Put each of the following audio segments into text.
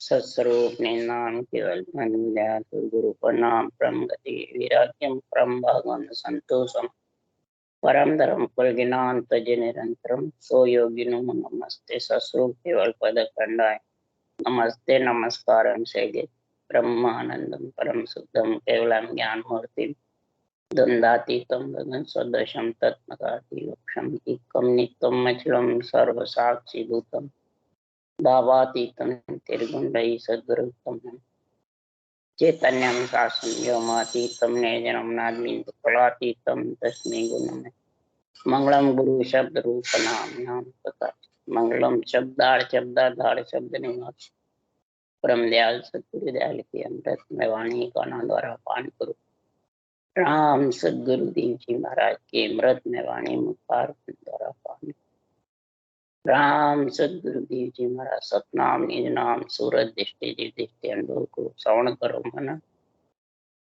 सत्स्वरूप निन्नाम केवल गुरु प्रणाम परम गति विराग्यम परम भागवत संतोषम परम धर्म कुल ज्ञान तज निरंतरम सो योगिनो नमस्ते सत्स्वरूप केवल पद खंडाय नमस्ते नमस्कारम से ब्रह्मानंदम परम शुद्धम केवलम ज्ञान मूर्ति द्वंद्वातीतम गगन सदृशम तत्मकाति वक्षम एकम नित्यम अचलम सर्व साक्षी भूतम भावातीतम तिर्गुंडई सद्गुरुतम चैतन्यम शासन व्योमातीतम निजनम नादमीत फलातीतम तस्मै गुणम मंगलम गुरु शब्द रूप नाम नाम पता मंगलम शब्दार शब्द निवास परम दयाल सतगुरु दयाल की अमृत में वाणी गाना द्वारा पान करो राम सदगुरु देव जी महाराज के अमृत में वाणी मुखार द्वारा पान राम सदगुरु देव जी महाराज सतनाम निज नाम सूरज दृष्टि जी दृष्टि अनुभव को श्रवण करो मन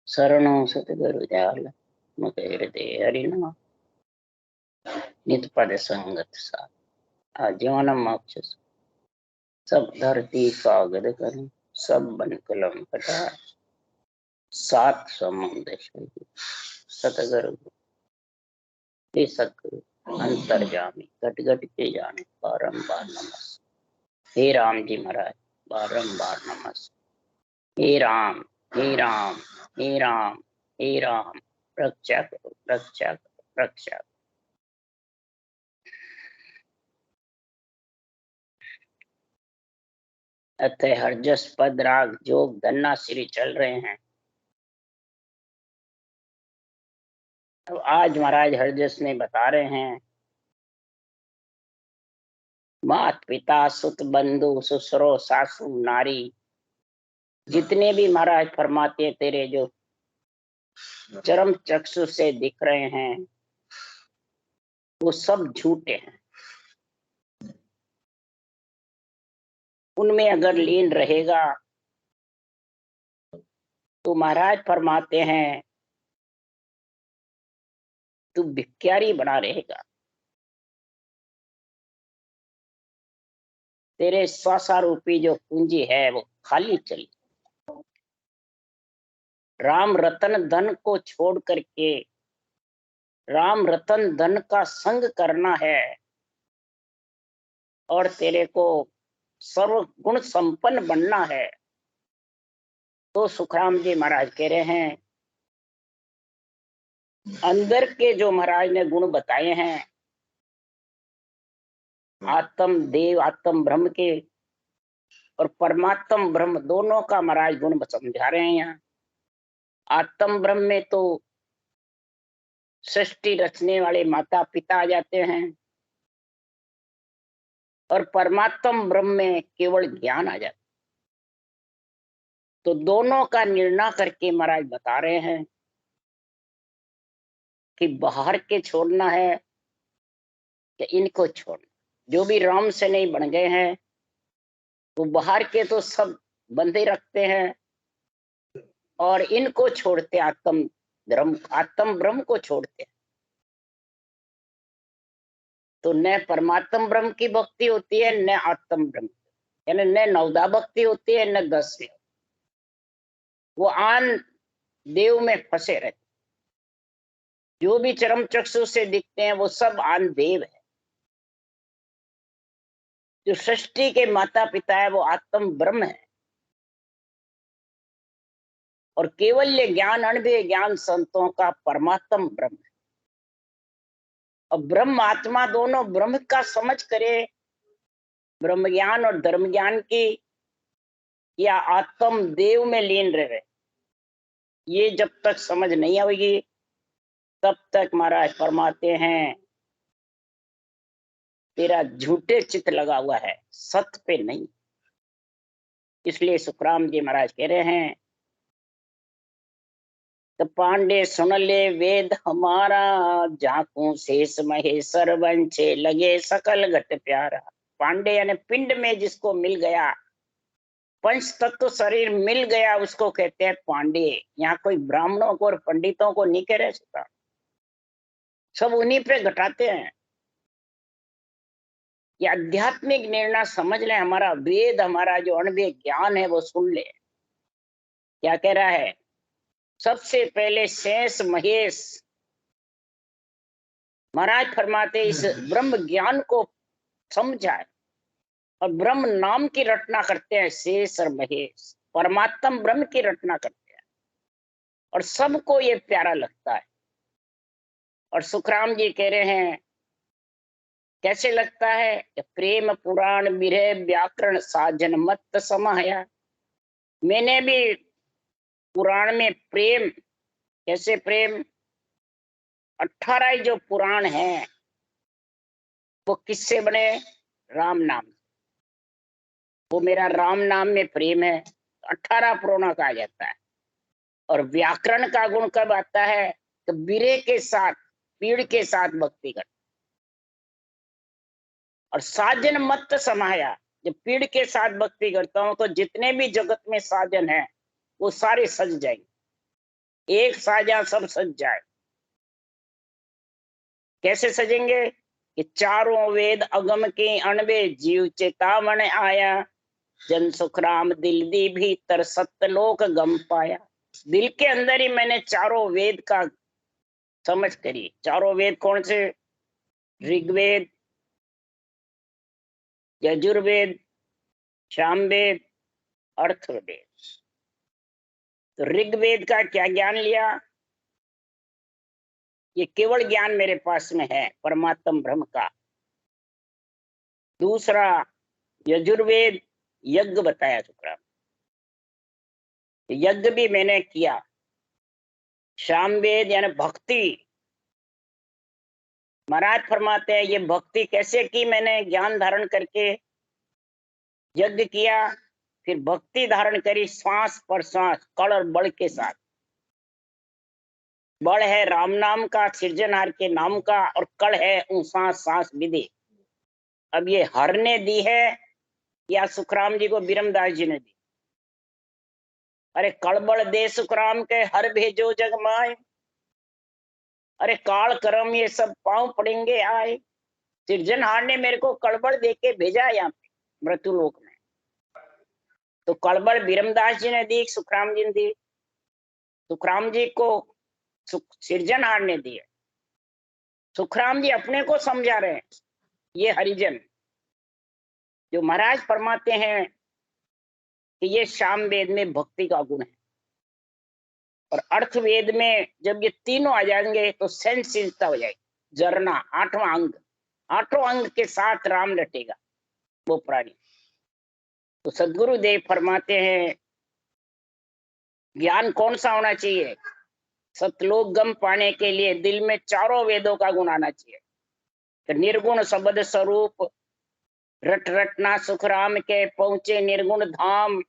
शरणो सतगुरु दयाल मुझे हृदय हरिनाम नित पद संगत साथ आजीवन मोक्ष सब धरती कागद करें सब बन कलम कटा सात समुद्र सतगुरु सतगुरु अंतर्जामी घट घट के जाने बारंबार नमस्ते हे राम जी महाराज बारंबार नमस्ते हे राम हे राम हे राम हे राम रक्षा करो रक्षा करो रक्षा करो। अतः हरजस पद राग जोग धन्ना श्री चल रहे हैं। अब आज महाराज हरजस में बता रहे हैं मात पिता सुत बंधु ससुरो सासू नारी जितने भी महाराज फरमाते तेरे जो चरम चक्षु से दिख रहे हैं वो सब झूठे हैं। उनमें अगर लीन रहेगा तो महाराज फरमाते हैं तू भिखारी बना रहेगा। तेरे श्वासा रूपी जो पूंजी है वो खाली चली। राम रतन धन को छोड़ करके राम रतन धन का संग करना है और तेरे को सर्व गुण संपन्न बनना है। तो सुखराम जी महाराज कह रहे हैं अंदर के जो महाराज ने गुण बताए हैं आत्म देव आत्म ब्रह्म के और परमात्म ब्रह्म दोनों का महाराज गुण समझा रहे हैं यहाँ। आत्म ब्रह्म में तो सृष्टि रचने वाले माता पिता आ जाते हैं और परमात्म ब्रह्म में केवल ज्ञान आ जाता। तो दोनों का निर्णय करके महाराज बता रहे हैं कि बाहर के छोड़ना है कि इनको छोड़ना। जो भी राम से नहीं बन गए हैं वो बाहर के तो सब बंधे रखते हैं और इनको छोड़ते आत्म ब्रह्म को छोड़ते। तो न परमात्म ब्रह्म की भक्ति होती है न आत्म ब्रह्म यानी न नवदा भक्ति होती है न 10 वो आन देव में फंसे रहते। जो भी चरम चक्षु से दिखते हैं वो सब आन देव है। जो सृष्टि के माता पिता है वो आत्म ब्रह्म है और केवल ज्ञान अनुभव ज्ञान संतों का परमात्म ब्रह्म है। और ब्रह्म आत्मा दोनों ब्रह्म का समझ करे ब्रह्म ज्ञान और धर्म ज्ञान की या आत्म देव में लीन रहे ये जब तक समझ नहीं आएगी तब तक महाराज फरमाते हैं तेरा झूठे चित्त लगा हुआ है सत्य पे नहीं। इसलिए सुखराम जी महाराज कह रहे हैं तो पांडे सुन ले वेद हमारा झांकू शेष महेश्वर वंशे लगे सकल घट प्यारा। पांडे यानी पिंड में जिसको मिल गया पंच तत्व शरीर मिल गया उसको कहते हैं पांडे। यहाँ कोई ब्राह्मणों को और पंडितों को नहीं कह रह सकता सब उन्हीं पे घटाते हैं। ये आध्यात्मिक निर्णय समझ ले, हमारा वेद, हमारा जो अणवेद ज्ञान है वो सुन ले। क्या कह रहा है? सबसे पहले शेष महेश महाराज फरमाते इस ब्रह्म ज्ञान को समझाए और ब्रह्म नाम की रचना करते हैं। शेष और महेश परमात्म ब्रह्म की रचना करते हैं और सबको ये प्यारा लगता है। और सुखराम जी कह रहे हैं कैसे लगता है? प्रेम पुराण बिरह व्याकरण साजन मत समाया। मैंने भी पुराण में प्रेम, कैसे प्रेम? 18 जो पुराण हैं वो किससे बने? राम नाम। वो मेरा राम नाम में प्रेम है, 18 पुराण कहा जाता है। और व्याकरण का गुण कब आता है? तो बिरे के साथ, पीड़ के साथ भक्ति कर। और साजन मत समाया, जब पीड़ के साथ भक्ति करता हूं तो जितने भी जगत में साजन है वो सारे सज जाएंगे। एक साजा सब सज जाए। कैसे सजेंगे? कि चारों वेद अगम के अणवे जीव चेतावन आया। जन सुखराम दिल दी भीतर सत्यलोक गम पाया। दिल के अंदर ही मैंने चारों वेद का समझ करी। चारों वेद कौन से? ऋग्वेद, यजुर्वेद, सामवेद, अर्थवेद। तो ऋग्वेद का क्या ज्ञान लिया? ये केवल ज्ञान मेरे पास में है परमात्म ब्रह्म का। दूसरा यजुर्वेद, यज्ञ बताया शुक्राम, यज्ञ भी मैंने किया। सामवेद यानी भक्ति, महाराज फरमाते हैं ये भक्ति कैसे की मैंने? ज्ञान धारण करके यज्ञ किया, फिर भक्ति धारण करी श्वास पर श्वास, कड़ और बल के साथ। बल है राम नाम का, सृजनहार के नाम का, और कड़ है सांस सांस विधि। अब ये हर ने दी है या सुखराम जी को बिरमदास जी ने दी? अरे कड़बड़ दे सुखराम के हर भेजो जग माए। अरे काल कर्म ये सब पांव पड़ेंगे आए। सृजनहार ने मेरे को कड़बड़ दे के भेजा यहाँ पे मृत्युलोक में। तो कड़बड़ बिरमदास जी ने दी, सुखराम जी ने दी। सुखराम जी को सृजनहार ने दी है। सुखराम जी अपने को समझा रहे हैं। ये हरिजन जो महाराज फरमाते हैं कि ये सामवेद में भक्ति का गुण है, और अर्थवेद में जब ये तीनों आ जाएंगे तो सेंसिटिविटी हो जाएगी। झरना, 8वां अंग, 8वां अंग के साथ राम लटेगा वो प्राणी। तो सदगुरु देव फरमाते हैं ज्ञान कौन सा होना चाहिए? सतलोक गम पाने के लिए दिल में चारों वेदों का गुण आना चाहिए। तो निर्गुण शब्द स्वरूप रट रटना सुखराम के पहुंचे निर्गुण धाम।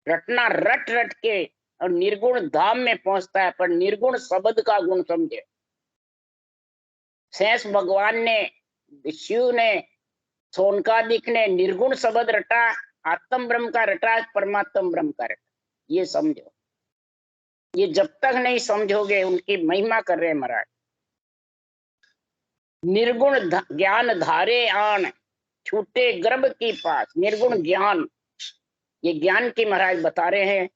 रटना रट रट के और निर्गुण धाम में पहुंचता है, पर निर्गुण शब्द का गुण समझे। शेष भगवान ने, शिव ने, सोनकादिक ने निर्गुण शब्द रटा, आत्म ब्रह्म का रटा, परमात्म ब्रह्म का रटा। ये समझो। ये जब तक नहीं समझोगे, उनकी महिमा कर रहे हैं महाराज। निर्गुण ज्ञान धारे आन छूटे गर्भ की पास। निर्गुण ज्ञान, ये ज्ञान की महाराज बता रहे हैं।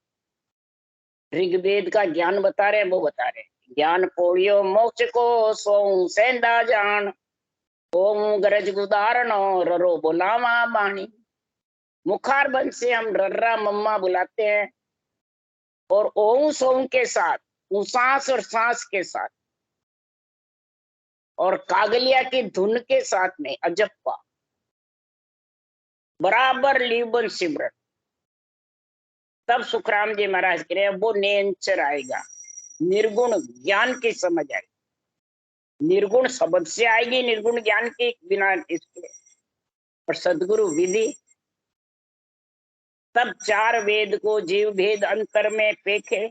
ऋग्वेद का ज्ञान बता रहे हैं, वो बता रहे हैं ज्ञान पोड़ियो मोक्ष को सो सेंदा जान। ओम गरज गुदारण ररो बुलावा बाणी। मुखार बंद से हम रर्रा मम्मा बुलाते हैं, और ओम सोम के साथ, सांस और सांस के साथ, और कागलिया की धुन के साथ में अजप्पा बराबर लीबन सिमरन। तब सुखराम जी महाराज कह रहे हैं वो नेंचर आएगा, निर्गुण ज्ञान की समझ आएगी। निर्गुण शब्द से आएगी, निर्गुण ज्ञान के बिना इसके। और सदगुरु विधि, तब 4 वेद को जीव भेद अंतर में पेखे।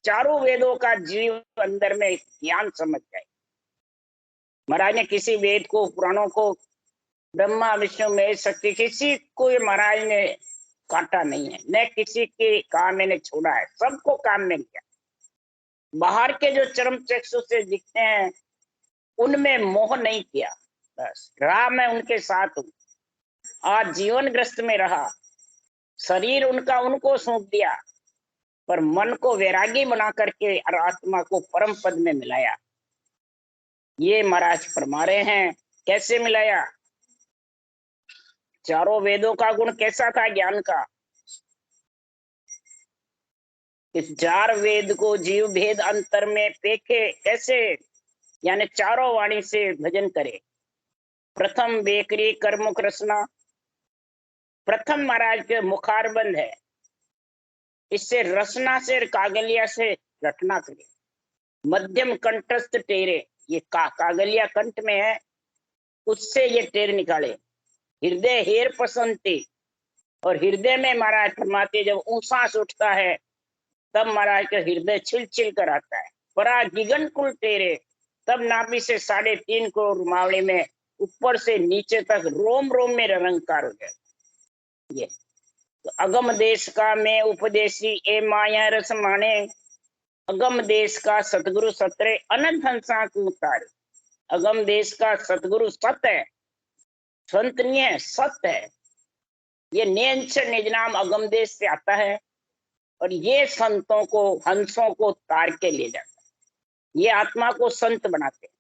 चारों वेदों का जीव अंदर में ज्ञान समझ जाए। महाराज ने किसी वेद को, पुराणों को, ब्रह्मा विष्णु महेश शक्ति, किसी को महाराज ने काटा नहीं है, न किसी के काम मैंने छोड़ा है, सबको काम में किया। बाहर के जो चरम चक्षु से दिखते हैं उनमें मोह नहीं किया, बस रहा, मैं उनके साथ हूँ। आज जीवन ग्रस्त में रहा, शरीर उनका उनको सौंप दिया, पर मन को वैरागी बना करके और आत्मा को परम पद में मिलाया। ये महाराज फरमा रहे हैं, कैसे मिलाया? चारों वेदों का गुण कैसा था ज्ञान का? इस चार वेद को जीव भेद अंतर में पेखे कैसे, यानी चारों वाणी से भजन करे। प्रथम बेकरी कर्मुख रसना, प्रथम महाराज के मुखार बंद है, इससे रसना से कागलिया से रटना करे। मध्यम कंठस्थ टेरे, ये कागलिया कंठ में है, उससे ये टेर निकाले। हृदय हेर पसंती, और हृदय में महाराज फरमाते जब ऊंसास उठता है तब महाराज का हृदय छिल छिल कर आता है। परा गिगन कुल टेरे, तब नाभि से 3.5 करोड़ मावड़े में ऊपर से नीचे तक रोम रोम में रंगकार हो जाए। ये तो अगम देश का मैं उपदेशी ए माया रस माने, अगम देश का सतगुरु सतरे अनंत हंसा को उतारे। अगम देश का सतगुरु सत है, संत नहीं है, सत है। ये निज नाम अगम देश से आता है, और ये संतों को, हंसों को तार के ले जाता है। ये आत्मा को संत बनाते हैं।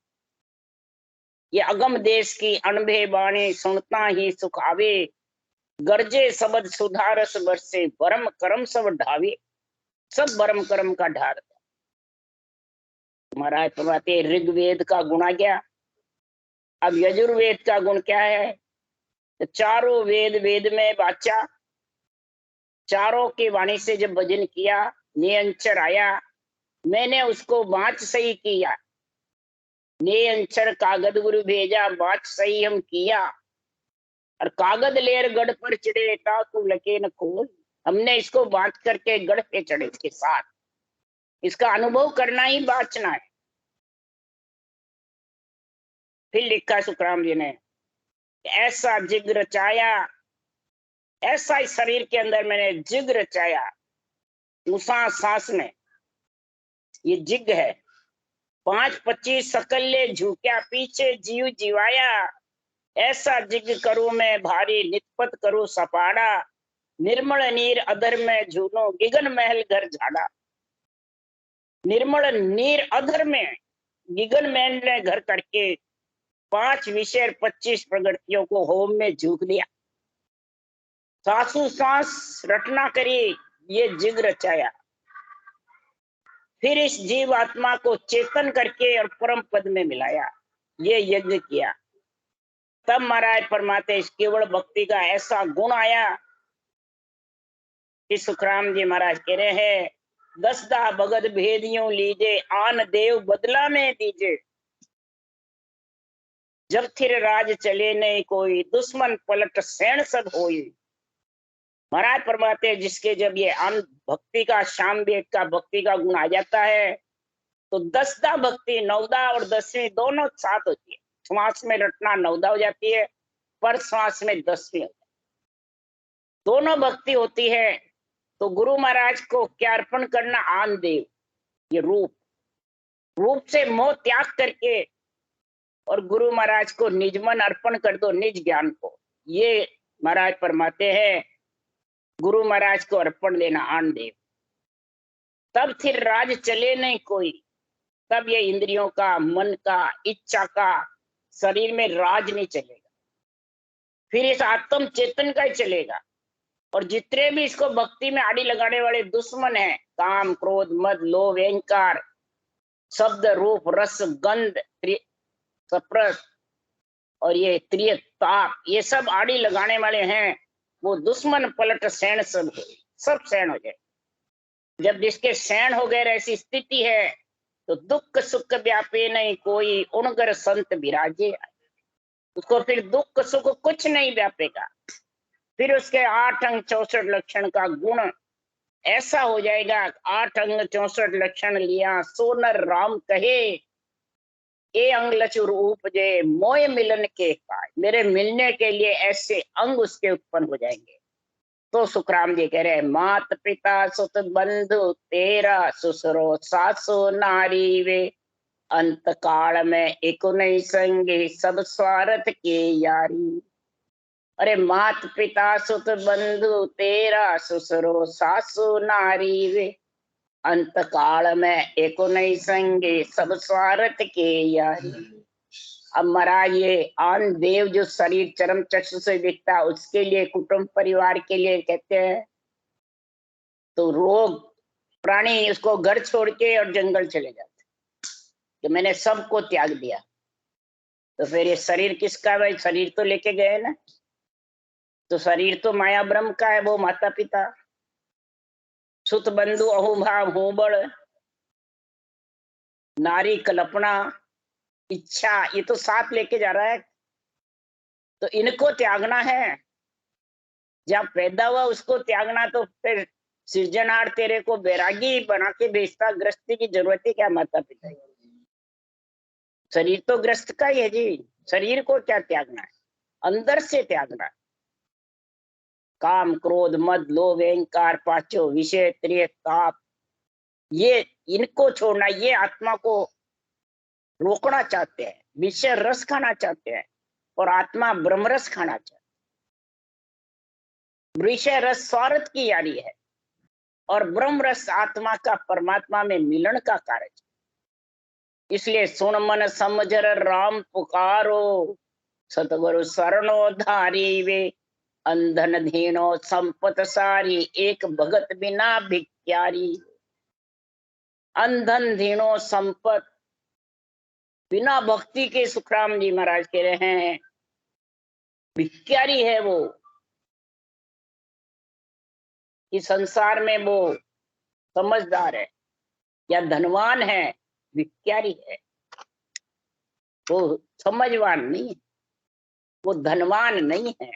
ये अगम देश की अनभे बाणी सुनता ही सुख आवे, गरजे शब्द सुधारस बरसे परम कर्म सब ढावे। सब परम कर्म का ढार। महाराज फरमाते ऋग्वेद का गुण आ गया, अब यजुर्वेद का गुण क्या है? तो चारों वेद, वेद में बाचा, चारों की वाणी से जब भजन किया, नियंचर आया, मैंने उसको बाँच सही किया। नियंचर कागद गुरु भेजा, बाँच सही हम किया, और कागद लेर गढ़ पर चढ़े ताकू लके न खोल। हमने इसको बाँच करके गढ़ पे चढ़े, इसके साथ इसका अनुभव करना ही बाँचना है। फिर लिखा सुखराम जी ने, ऐसा जिग रचाया, ऐसा ही शरीर के अंदर मैंने जिग रचाया। उसा सांस में ये जिग है। 5-25 सकल्ले झुक्या पीछे जीव जीवाया, ऐसा जिग करूं मैं भारी निष्पत करूं सपाड़ा। निर्मल नीर अधर में झूलो गिगन महल घर झाड़ा। निर्मल नीर अधर में गिगन महल ने घर करके 5 विषय 25 प्रगतियों को होम में झूक दिया। सासू सांस रटना करी, ये जिग रचाया। फिर इस जीव आत्मा को चेतन करके और परम पद में मिलाया, ये यज्ञ किया। तब महाराज फरमाते इस केवल भक्ति का ऐसा गुण आया कि सुखराम जी महाराज कह रहे हैं, 10 भगत भेदियों लीजे, आन देव बदला में दीजे। जब थिर राज चले नहीं कोई, दुश्मन पलट सैन सब होई। महाराज फरमाते जिसके जब ये भक्ति का, शाम वेद का भक्ति का गुण आ जाता है, तो 10 भक्ति 9 और 10वीं दोनों साथ होती है। श्वास में रटना 9 हो जाती है, पर श्वास में 10वीं होती है। दोनों भक्ति होती है। तो गुरु महाराज को क्या अर्पण करना? आन देव, ये रूप, रूप से मोह त्याग करके और गुरु महाराज को निज मन अर्पण कर दो, निज ज्ञान को। ये महाराज फरमाते हैं गुरु महाराज को अर्पण लेना, आन देव। तब फिर राज चले नहीं कोई, तब ये इंद्रियों का, मन का, इच्छा का, शरीर में राज नहीं चलेगा। फिर इस आत्म चेतन का ही चलेगा। और जितने भी इसको भक्ति में आड़ी लगाने वाले दुश्मन हैं, काम क्रोध मद लोभ अहंकार, शब्द रूप रस गंध सप्रस और ये त्रिय ताप, ये सब आड़ी लगाने वाले हैं, वो दुश्मन पलट सैन सब सैन हो जाए। जब जिसके सैन हो गए ऐसी स्थिति है, तो दुख सुख व्यापे नहीं कोई, उनगर संत विराजे। उसको फिर दुख सुख कुछ नहीं व्यापेगा। फिर उसके 8 अंग 64 लक्षण का गुण ऐसा हो जाएगा। 8 अंग 64 लक्षण लिया सोनर राम कहे, ए अंग लचु रूप जे मोय मिलन के पाए। मेरे मिलने के लिए ऐसे अंग उसके उत्पन्न हो जाएंगे। तो सुखराम जी कह रहे, मात पिता सुत बंधु तेरा, ससुरो सासु नारी वे, अंत काल में एक नहीं संगे सब स्वार्थ के यारी। अरे मात पिता सुत बंधु तेरा ससुरो सासु नारी वे, अंत काल में एको नहीं संगे सब स्वार्थ के यारी। अब महाराज ये आन देव जो शरीर चरम चक्षु से दिखता है उसके लिए, कुटुंब परिवार के लिए कहते हैं, तो रोग प्राणी उसको घर छोड़ के और जंगल चले जाते कि मैंने सबको त्याग दिया। तो फिर ये शरीर किसका? भाई शरीर तो लेके गए ना, तो शरीर तो माया ब्रह्म का है, वो माता पिता सुत बंधु अहो भाव हो बड़ नारी कल्पना इच्छा, ये तो साथ लेके जा रहा है। तो इनको त्यागना है, जब पैदा हुआ उसको त्यागना, तो फिर सृजनहार तेरे को बैरागी बना के भेजता, गृहस्थी की जरूरत है क्या माता पिता की? शरीर तो ग्रस्त का ही है जी, शरीर को क्या त्यागना है? अंदर से त्यागना है। काम क्रोध मद लोभ अहंकार पांचों विषय त्रिय ताप, ये इनको छोड़ना, ये आत्मा को रोकना चाहते हैं, विषय रस खाना चाहते हैं, और आत्मा ब्रह्म रस खाना चाहते हैं। विषय रस स्वार्थ की यारी है, और ब्रह्म रस आत्मा का परमात्मा में मिलन का कार्य। इसलिए सुन मन समझर राम पुकारो, सतगुरु शरणो धारी वे, अंधन धीनो संपत सारी, एक भगत बिना भिक्यारी। अंधन धीनो संपत, बिना भक्ति के सुखराम जी महाराज कह रहे हैं भिक्यारी है वो। इस संसार में वो समझदार है या धनवान है, भिक्यारी है। वो समझवान नहीं है, वो धनवान नहीं है।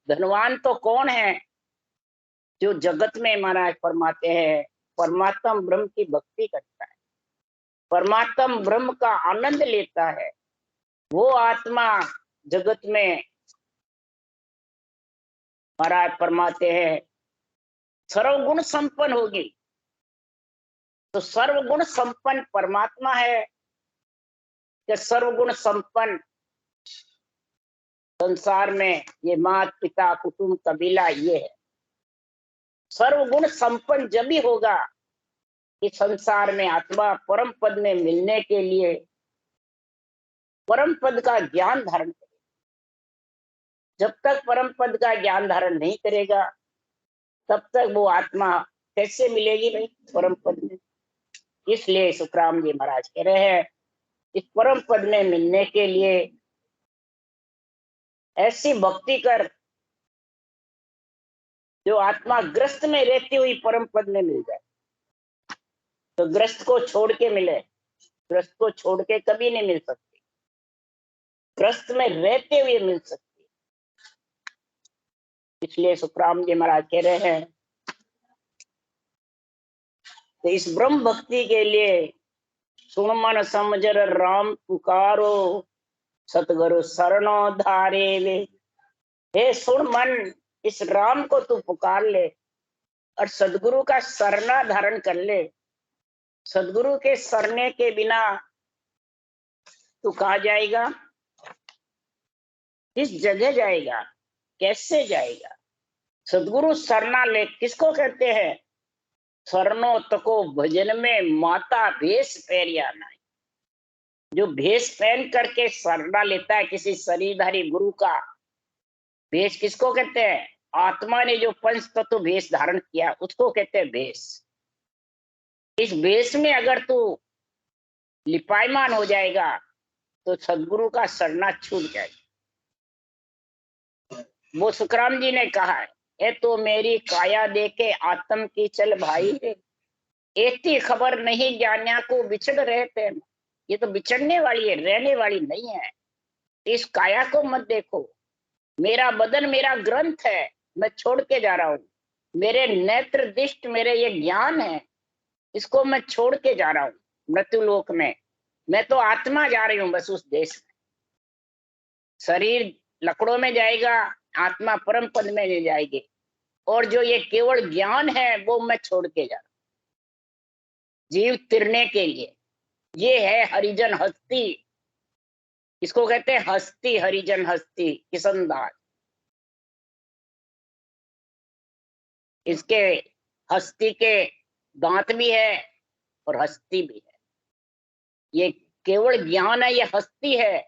धनवान तो कौन है? जो जगत में महाराज फरमाते हैं परमात्मा ब्रह्म की भक्ति करता है, परमात्मा ब्रह्म का आनंद लेता है, वो आत्मा जगत में महाराज फरमाते हैं सर्वगुण संपन्न होगी। तो सर्वगुण संपन्न परमात्मा है कि सर्वगुण संपन्न संसार में ये माता पिता कुटुंब कबीला ये है? सर्वगुण संपन्न जब भी होगा कि संसार में आत्मा परम पद में मिलने के लिए परम पद का ज्ञान धारण करेगा। जब तक परम पद का ज्ञान धारण नहीं करेगा तब तक वो आत्मा कैसे मिलेगी भाई परम पद में? इसलिए सुखराम जी महाराज कह रहे हैं इस परम पद में मिलने के लिए ऐसी भक्ति कर जो आत्मा ग्रस्त में रहती हुई परम पद में मिल जाए। तो ग्रस्त को छोड़ के मिले, ग्रस्त को छोड़ के कभी नहीं मिल सकती, ग्रस्त में रहते हुए मिल सकती। इसलिए सुखराम जी महाराज कह रहे हैं तो इस ब्रह्म भक्ति के लिए सुन मन समझर राम पुकारो, सतगुरु शरणो धारे वे। हे सुन मन, इस राम को तू पुकार ले और सदगुरु का शरणा धारण कर ले। सदगुरु के शरणे के बिना तू कहाँ जाएगा? किस जगह जाएगा? कैसे जाएगा? सदगुरु शरणा ले किसको कहते हैं? शरणो तको भजन में माता भेष पैरिया नाई। जो भेष पहन करके शरणा लेता है किसी शरीरधारी गुरु का, भेष किसको कहते हैं? आत्मा ने जो पंच तत्व भेष धारण किया उसको कहते हैं भेष। इस भेष में अगर तू लिपायमान हो जाएगा तो सदगुरु का शरणा छूट जाएगा। वो सुखराम जी ने कहा है ए तो मेरी काया देखे आत्म की चल भाई रे, एती खबर नहीं जान्या को बिछड़ रहते। ये तो बिछड़ने वाली है, रहने वाली नहीं है। इस काया को मत देखो, मेरा बदन मेरा ग्रंथ है, मैं छोड़ के जा रहा हूँ। मेरे नेत्र दृष्ट मेरे ये ज्ञान है, इसको मैं छोड़ के जा रहा हूँ मृत्यु लोक में। मैं तो आत्मा जा रही हूँ बस उस देश में। शरीर लकड़ों में जाएगा, आत्मा परम पद में ले जाएगी, और जो ये केवल ज्ञान है वो मैं छोड़ के जा रहा हूँ जीव तिरने के लिए। ये है हरिजन हस्ती, इसको कहते हैं हस्ती, हरिजन हस्ती किशनदास। इसके हस्ती के दांत भी है और हस्ती भी है। ये केवल ज्ञान है, ये हस्ती है।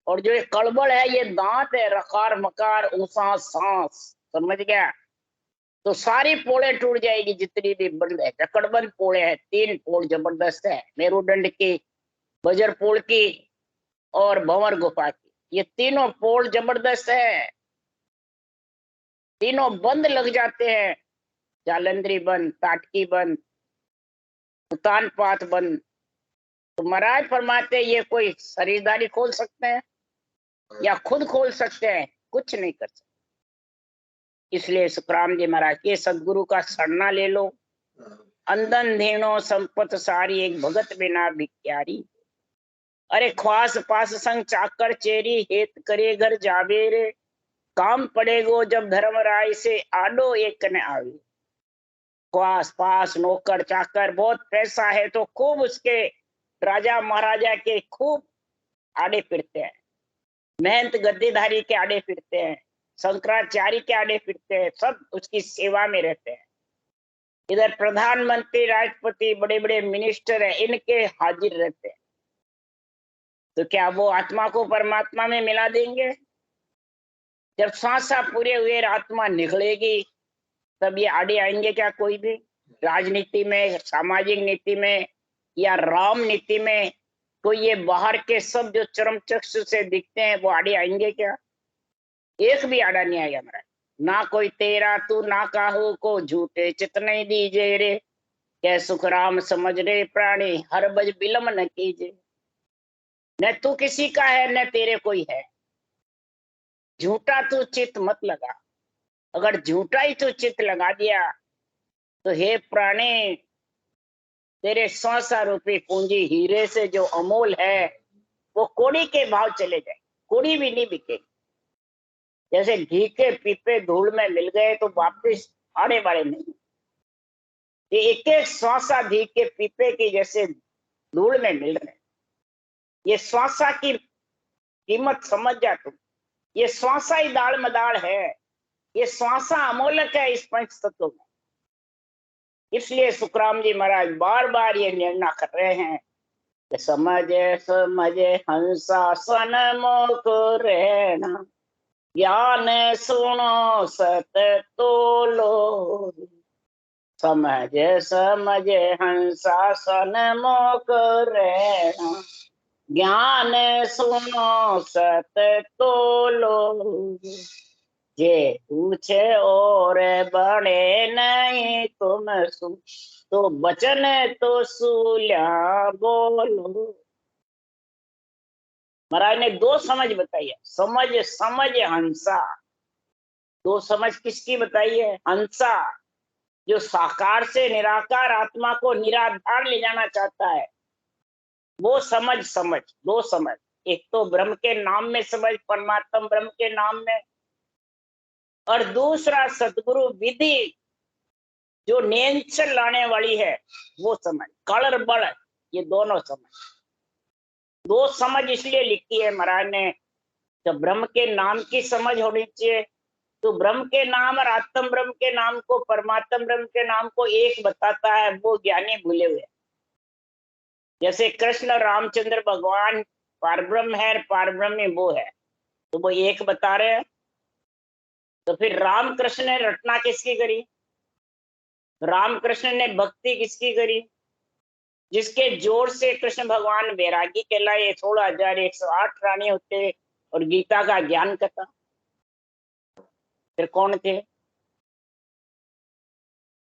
और जो ये कड़बड़ है ये दांत है, रकार मकार ऊंसा सांस, समझ गया? तो सारी पोड़े टूट जाएगी जितनी भी बंद है। चकड़बंद पोड़े हैं, 3 पोड़ जबरदस्त है, मेरुदंड की, बजर पोड़ की और भंवर गुफा की। ये तीनों पोड़ जबरदस्त है, तीनों बंद लग जाते हैं। जालंधरी बंद, ताटकी बंद, उतान पात बंद। तो महाराज फरमाते ये कोई शरीरदारी खोल सकते हैं या खुद खोल सकते हैं? कुछ नहीं कर सकते। इसलिए सुखराम जी महाराज के सदगुरु का शरणा ले लो। अंधन धेनो संपत सारी, एक भगत बिना भिख्यारी। अरे ख्वास पास संग चाकर चेरी, हेत करे घर जावे रे। काम पड़ेगो जब धर्म राय से, आडो एक न आवे। ख्वास पास नौकर चाकर, बहुत पैसा है तो खूब उसके राजा महाराजा के खूब आड़े फिरते हैं, महंत गद्दीधारी के आड़े फिरते हैं, शंकराचार्य के आड़े फिरते हैं, सब उसकी सेवा में रहते हैं। इधर प्रधानमंत्री, राष्ट्रपति, बड़े बड़े मिनिस्टर है, इनके हाजिर रहते हैं। तो क्या वो आत्मा को परमात्मा में मिला देंगे? जब सांसा पूरे हुए आत्मा निकलेगी तब ये आड़े आएंगे क्या कोई भी? राजनीति में, सामाजिक नीति में या राम नीति में कोई ये बाहर के सब जो चरम चक्षु से दिखते हैं वो आड़े आएंगे क्या? एक भी आड़ा नहीं आएगा हमारा। ना कोई तेरा तू ना काहू को, झूठे चित नहीं दीजे रे। क्या सुखराम समझ रे प्राणी, हर बज बिलम न कीजे। न तू किसी का है न तेरे कोई है, झूठा तू चित मत लगा। अगर झूठा ही तू चित लगा दिया तो हे प्राणी, तेरे 100 रूपी पूंजी हीरे से जो अमूल है वो कोड़ी के भाव चले जाए, कोड़ी भी नहीं बिकेगी। जैसे घी के पीपे धूल में मिल गए तो वापिस आने वाले नहीं। ये एक एक श्वासा घी के पीपे की जैसे धूल में मिल रहे। ये श्वासा की कीमत समझ जा तुम। ये श्वासा ही दाल मदाल है, ये श्वासा अमोलक है इस पंच तत्व में। इसलिए सुखराम जी महाराज बार बार ये निर्णय कर रहे हैं कि समझे समझे हंसा सन्मुख रहना, ज्ञान सुनो सत तोलो। समझे समझे हंसा सन्मुख रहना, ज्ञान सुनो सत तोलो। जे पूछे और बड़े नहीं तुम सु, तो बचन तो सूल्या बोलो। महाराज ने 2 समझ बताई है, समझ समझ हंसा। 2 समझ किसकी बताई है? हंसा जो साकार से निराकार आत्मा को निराधार ले जाना चाहता है, वो समझ। समझ 2 समझ, एक तो ब्रह्म के नाम में समझ, परमात्मा ब्रह्म के नाम में, और दूसरा सदगुरु विधि जो नेंचर लाने वाली है वो समझ, कलर बड़, ये दोनों समझ। 2 समझ इसलिए लिखी है महाराज ने, तो ब्रह्म के नाम की समझ होनी चाहिए। तो ब्रह्म के नाम और आत्म ब्रह्म के नाम को, परमात्म ब्रह्म के नाम को एक बताता है, वो ज्ञानी भूले हुए। जैसे कृष्ण रामचंद्र भगवान पारब्रह्म है, पारब्रह्म वो है, तो वो एक बता रहे हैं। तो फिर राम कृष्ण ने रचना किसकी करी? रामकृष्ण ने भक्ति किसकी करी? जिसके जोर से कृष्ण भगवान वैरागी कहलाए, 16,108 रानी होते और गीता का ज्ञान करता। फिर कौन थे?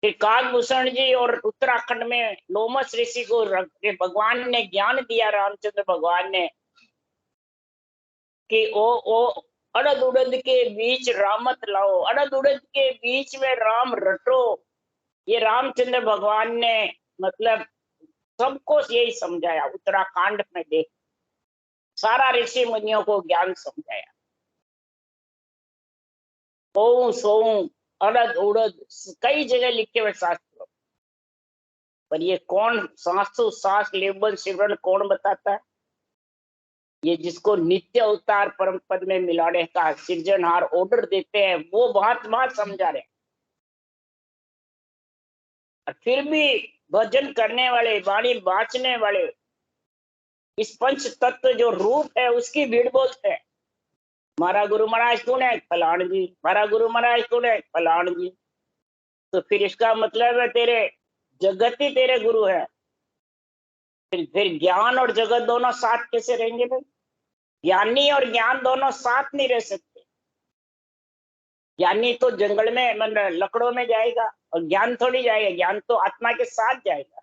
फिर काकभूषण जी और उत्तराखंड में लोमस ऋषि को भगवान ने ज्ञान दिया, रामचंद्र भगवान ने, कि ओ अड़द उड़द के बीच रामत लाओ, अड़द उड़द के बीच में राम रटो। ये रामचंद्र भगवान ने मतलब सबको यही समझाया। उत्तराखंड में देख सारा ऋषि मुनियों को ज्ञान समझाया। ओम सोम अड़द उड़द कई जगह लिखे हुए शास्त्रों, पर ये कौन सांस लेवन सिमरन कौन बताता है? ये जिसको नित्य अवतार परम पद में मिलाने का सृजनहार ऑर्डर देते हैं वो बात समझा रहे हैं। और फिर भी भजन करने वाले, वाणी बांचने वाले, इस पंच तत्व जो रूप है उसकी भीड़ बोलते हैं मारा गुरु महाराज कौन है? फलान जी। मारा गुरु महाराज कौन है? फलान जी। तो फिर इसका मतलब है तेरे जगत ही तेरे गुरु है। फिर ज्ञान और जगत दोनों साथ कैसे रहेंगे भाई? ज्ञानी और ज्ञान दोनों साथ नहीं रह सकते। ज्ञानी तो जंगल में मतलब लकड़ों में जाएगा और ज्ञान थोड़ी जाएगा, ज्ञान तो आत्मा के साथ जाएगा।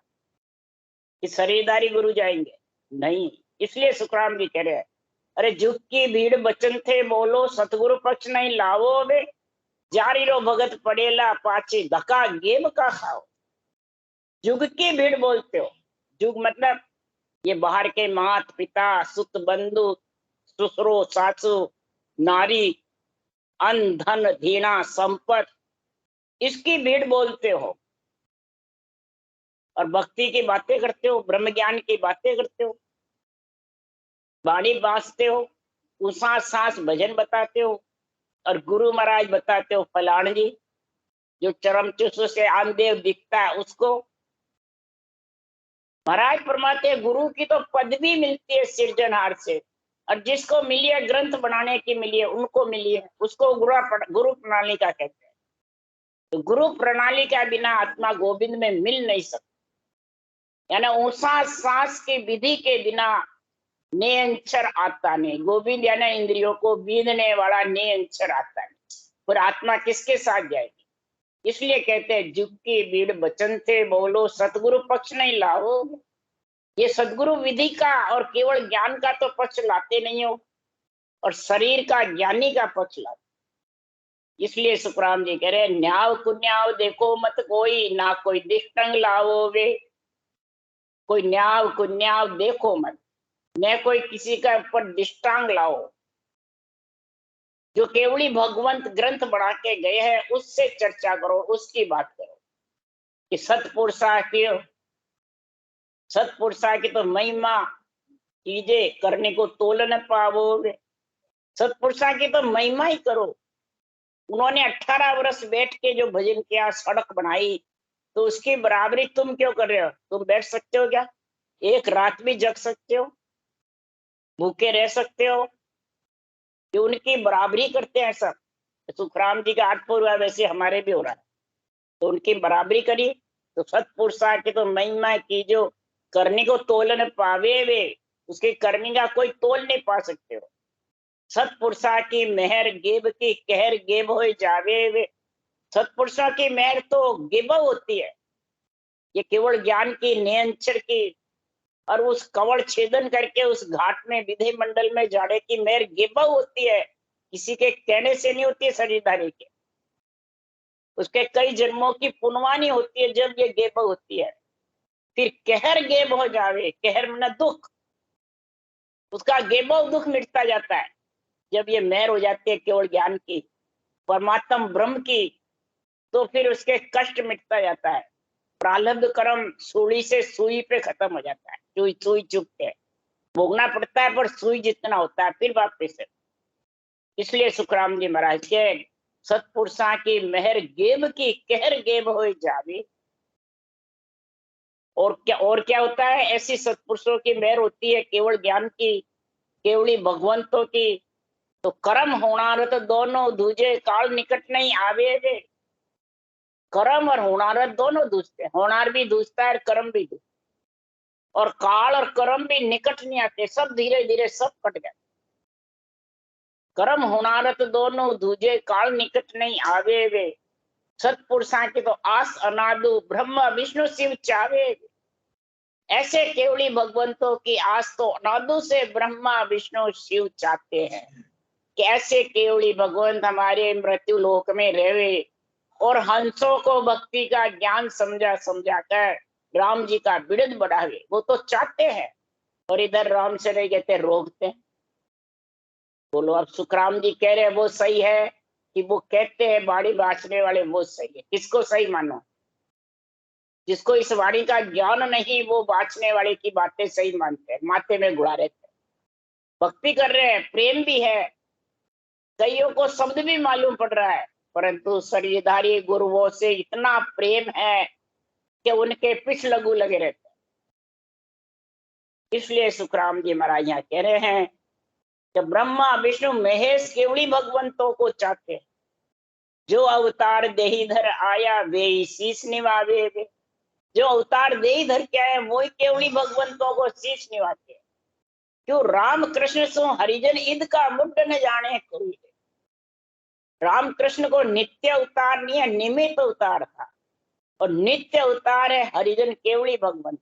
कि शरीरधारी गुरु जाएंगे नहीं। इसलिए सुखराम जी कह रहे हैं, अरे जुग की भीड़ बचन थे बोलो सतगुरु पक्ष नहीं लावो बे, जारी रो भगत पड़ेला पाचे धक्का गेम का खाओ। जुग की भीड़ बोलते हो, जुग मतलब ये बाहर के मात पिता, सुत बंधु, ससुरो सासू, नारी, अन्न धन धीना संपत, इसकी भीड़ बोलते हो। और भक्ति की बातें करते हो, ब्रह्म ज्ञान की बातें करते हो, बाणी बांसते हो, उसा सांस भजन बताते हो, और गुरु महाराज बताते हो फलान जी। जो चरम चुस्व से आमदेव दिखता है उसको महाराज फरमाते हैं गुरु की तो पदवी मिलती है सृजनहार से, और जिसको मिली है ग्रंथ बनाने की मिली है उनको मिली है, उसको गुरु प्रणाली का कहते हैं। तो गुरु प्रणाली के बिना आत्मा गोविंद में मिल नहीं सकती। यानी ऊंसा सांस की विधि के बिना नियंचर आता नहीं। गोविंद यानी इंद्रियों को बींधने वाला नियंचर आता नहीं। फिर आत्मा किसके साथ जाएगी? इसलिए कहते हैं जुग की भीड़ बचन थे बोलो सतगुरु पक्ष नहीं लाओ। ये सदगुरु विधि का और केवल ज्ञान का तो पक्ष लाते नहीं हो, और शरीर का ज्ञानी का पक्ष लाते। इसलिए सुखराम जी कह रहे न्याव कुन्याव देखो मत कोई, ना कोई दिष्टंग लाओ वे। कोई न्याव कुन्याव देखो मत, न कोई किसी का ऊपर दिष्टांग लाओ। जो केवली भगवंत ग्रंथ बना के गए हैं उससे चर्चा करो, उसकी बात करो। कि सतपुरुषा की तो महिमा कीजे, करने को तोल न पाओगे। सतपुरुषा की तो महिमा ही करो। उन्होंने 18 वर्ष बैठ के जो भजन किया, सड़क बनाई, तो उसकी बराबरी तुम क्यों कर रहे हो? तुम बैठ सकते हो क्या? एक रात भी जग सकते हो? भूखे रह सकते हो? कि उनकी बराबरी करते हैं सब। सुखराम जी का 8 पूर्व वैसे हमारे भी हो रहा है, तो उनकी बराबरी करी। तो सतपुरुषा की तो महिमा की जो करने को तोलन पावे वे, उसकी करनी का कोई तोल नहीं पा सकते हो। सतपुरुषा की मेहर गेब की कहर गेब हो जावे वे। सतपुरुषा की मेहर तो गेब होती है, ये केवल ज्ञान की नियंचर की और उस कवड़ छेदन करके उस घाट में विधि मंडल में जाने की मेहर गेब होती है। किसी के कहने से नहीं होती है शरीरधारी के, उसके कई जन्मों की पुनवानी होती है जब ये गेब होती है। फिर कहर गेब हो जावे, कहर मना दुख, उसका गेबो दुख मिटता जाता है जब ये मेहर हो जाती है केवल ज्ञान की, परमात्म ब्रह्म की। तो फिर उसके कष्ट मिटता जाता है। प्रारब्ध कर्म सुई से सुई पे खत्म हो जाता है, सुई सुई चुपते है, भोगना पड़ता है पर सुई जितना होता है फिर वापस से। इसलिए सुखराम जी महाराज के सतपुरुषा की मेहर गेब की कहर गेब हो जावे। और क्या होता है? ऐसी सत्पुरुषों की मेहर होती है केवल ज्ञान की, केवली भगवंतों की। तो कर्म होनारत दोनों दूजे, काल निकट नहीं आवे वे। कर्म और होनारत दोनों दूसते, होनार भी दूसता है कर्म भी दूसता, और काल और कर्म भी निकट नहीं आते, सब धीरे धीरे सब कट जाते। कर्म होनारत दोनों दूजे, काल निकट नहीं आवे वे। सतपुरुषा की तो आस अनादु, ब्रह्मा विष्णु शिव चावे। ऐसे केवली भगवंतों की आस तो अनादु से ब्रह्मा विष्णु शिव चाहते हैं। कैसे केवली भगवंत हमारे मृत्यु लोक में रहे और हंसों को भक्ति का ज्ञान समझा समझा कर राम जी का बिरद बढ़ावे, वो तो चाहते हैं। और इधर राम से नहीं कहते, रोकते हैं। बोलो अब सुखराम जी कह रहे हैं वो सही है कि वो कहते हैं बाड़ी बांचने वाले वो सही है? किसको सही मानो? जिसको इस वाणी का ज्ञान नहीं, वो बाँचने वाले की बातें सही मानते हैं, माथे में गुड़ा रहते हैं। भक्ति कर रहे हैं, प्रेम भी है, कईयों को शब्द भी मालूम पड़ रहा है, परंतु शरीरधारी गुरुओं से इतना प्रेम है कि उनके पिछ लगू लगे रहते हैं। इसलिए सुखराम जी महाराज यहाँ कह रहे हैं कि ब्रह्मा विष्णु महेश केवली भगवंतों को चाहते हैं। जो अवतार देहीधर आया वे शीश निभावे वे। जो अवतार देहीधर के आए वो केवली भगवंतों को शीश निभाते हैं। क्यों? राम कृष्ण सो हरिजन ईद का मुद्द न जाने कोई। राम कृष्ण को नित्य अवतार नहीं है, निमित्त अवतार था, और नित्य अवतार है हरिजन केवली भगवंत।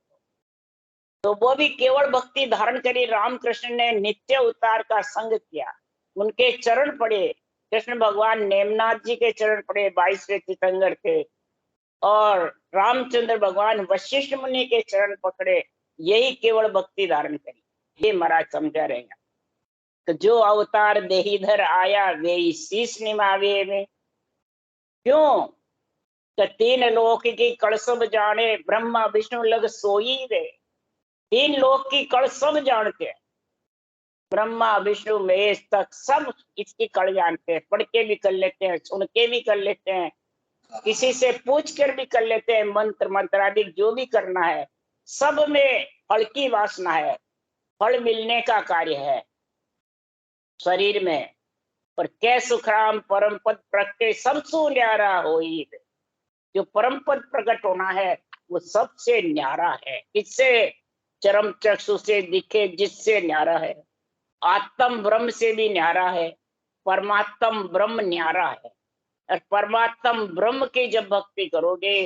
तो वो भी केवल भक्ति धारण करी। रामकृष्ण ने नित्य अवतार का संग किया, उनके चरण पड़े। कृष्ण भगवान नेमनाथ जी के चरण पड़े, 22वें तीर्थंकर थे, और रामचंद्र भगवान वशिष्ठ मुनि के चरण पकड़े। यही केवल भक्ति धारण करी। ये महाराज समझा रहे हैं कि जो अवतार देहीधर आया वे शीश निभावे में। क्यों? कि तीन लोक की कड़ सब जाने, ब्रह्मा विष्णु लग सोई वे। तीन लोक की कड़ सब जानते हैं, ब्रह्मा विष्णु महेश तक सब इसकी कड़ जानते हैं। पढ़ के भी कर लेते हैं, सुन के भी कर लेते हैं, किसी से पूछ कर भी कर लेते हैं। मंत्र मंत्रादि जो भी करना है, सब में फल की वासना है, फल मिलने का कार्य है शरीर में। पर कै सुखराम परम पद प्रगटे सबसु न्यारा होई। जो परम पद प्रकट होना है वो सबसे न्यारा है। किससे? चरम चक्षु से दिखे जिससे न्यारा है। आत्म ब्रह्म से भी न्यारा है, परमात्म ब्रह्म न्यारा है। और परमात्म ब्रह्म की जब भक्ति करोगे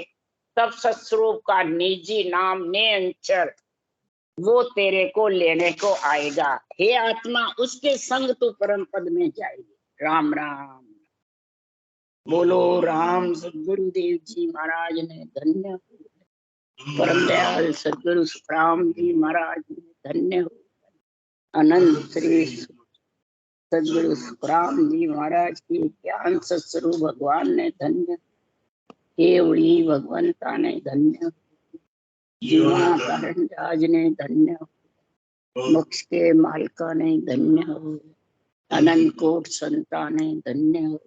तब सत्स्वरूप का निजी नाम निरंतर वो तेरे को लेने को आएगा। हे आत्मा, उसके संग तू परम पद में जाएगी। राम राम बोलो। राम सदगुरुदेव जी महाराज ने धन्य, परम दयाल सदगुरु सुखराम जी महाराज ने धन्य हो। अनंत श्री सदगुरु सुखराम जी महाराज की ज्ञान सत्स्वरूप भगवान ने धन्य, केवड़ी भगवंता ने धन्य, जीवा कारण राज ने धन्य, मोक्ष के मालिका ने धन्य हो, अनंत कोट संता ने धन्य हो।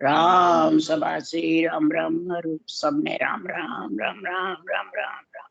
राम सभा श्री राम राम रूप सबने राम राम राम राम राम राम राम।